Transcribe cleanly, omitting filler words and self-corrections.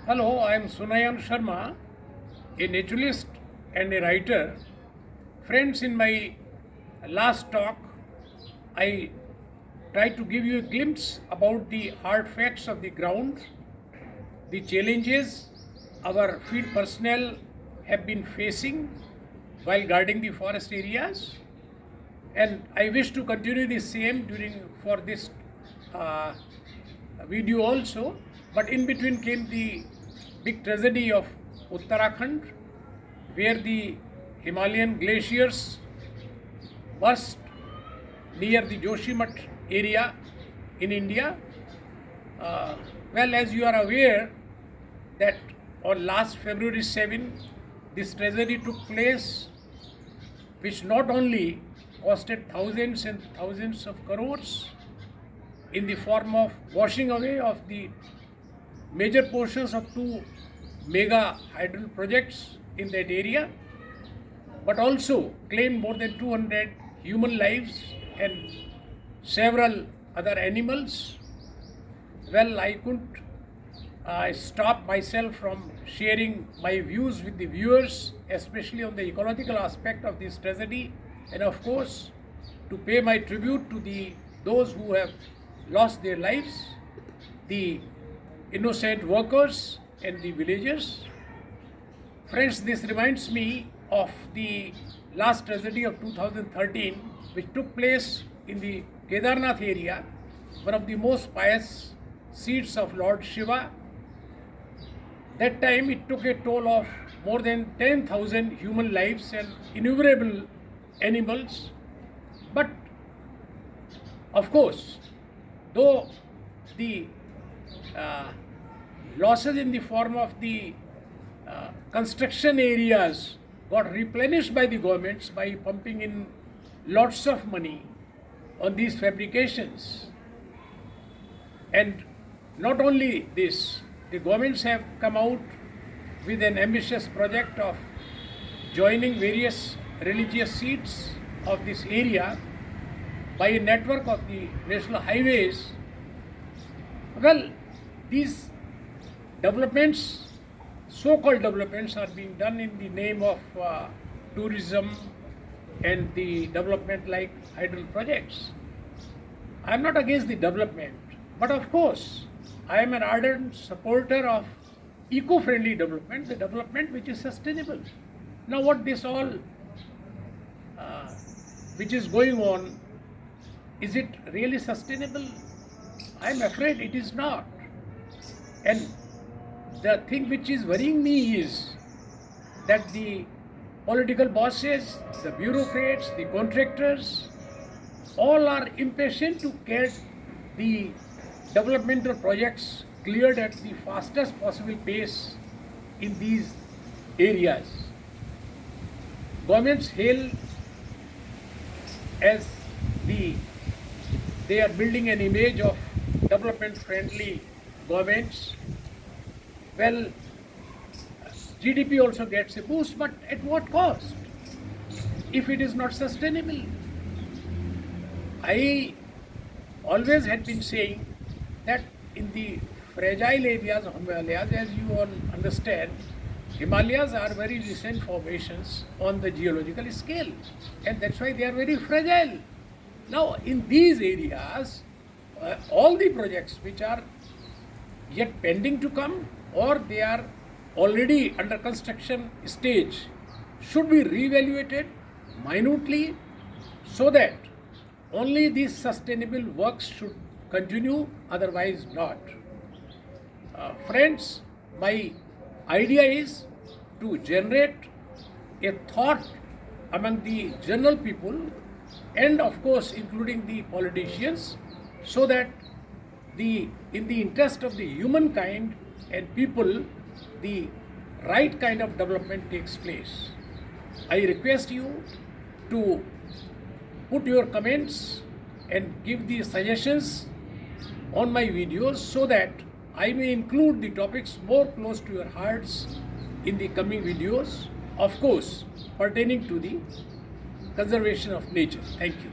Hello, I am Sunayan Sharma, a naturalist and a writer. Friends, in my last talk, I tried to give you a glimpse about the hard facts of the ground, the challenges our field personnel have been facing while guarding the forest areas, and I wish to continue the same for this uh, video also. But in between came the big tragedy of Uttarakhand, where the Himalayan glaciers burst near the Joshimath area in India. Well, as you are aware, that on last February 7, this tragedy took place, which not only costed thousands and thousands of crores in the form of washing away of the major portions of two mega hydro projects in that area, but also claimed more than 200 human lives and several other animals. Well, I couldn't stop myself from sharing my views with the viewers, especially on the ecological aspect of this tragedy, and of course, to pay my tribute to those who have lost their lives, the innocent workers and the villagers. Friends, this reminds me of the last tragedy of 2013, which took place in the Kedarnath area, one of the most pious seats of Lord Shiva. That time it took a toll of more than 10,000 human lives and innumerable animals. But of course, though the losses in the form of the construction areas got replenished by the governments by pumping in lots of money on these fabrications. And not only this, the governments have come out with an ambitious project of joining various religious seats of this area by a network of the national highways. Well, these developments, so-called developments, are being done in the name of tourism and the development like hydro projects. I am not against the development, but of course, I am an ardent supporter of eco-friendly development, the development which is sustainable. Now, what this all, which is going on, is it really sustainable? I am afraid it is not. And the thing which is worrying me is that the political bosses, the bureaucrats, the contractors, all are impatient to get the developmental projects cleared at the fastest possible pace in these areas. Governments hail as they are building an image of development friendly governments. Well, GDP also gets a boost, but at what cost? If it is not sustainable. I always had been saying that in the fragile areas of Himalayas, as you all understand, Himalayas are very recent formations on the geological scale, and that's why they are very fragile. Now, in these areas, all the projects which are yet pending to come or they are already under construction stage should be reevaluated minutely so that only these sustainable works should continue, otherwise not. Friends, my idea is to generate a thought among the general people and of course including the politicians, so that in the interest of the humankind and people, the right kind of development takes place. I request you to put your comments and give the suggestions on my videos so that I may include the topics more close to your hearts in the coming videos, of course, pertaining to the conservation of nature. Thank you.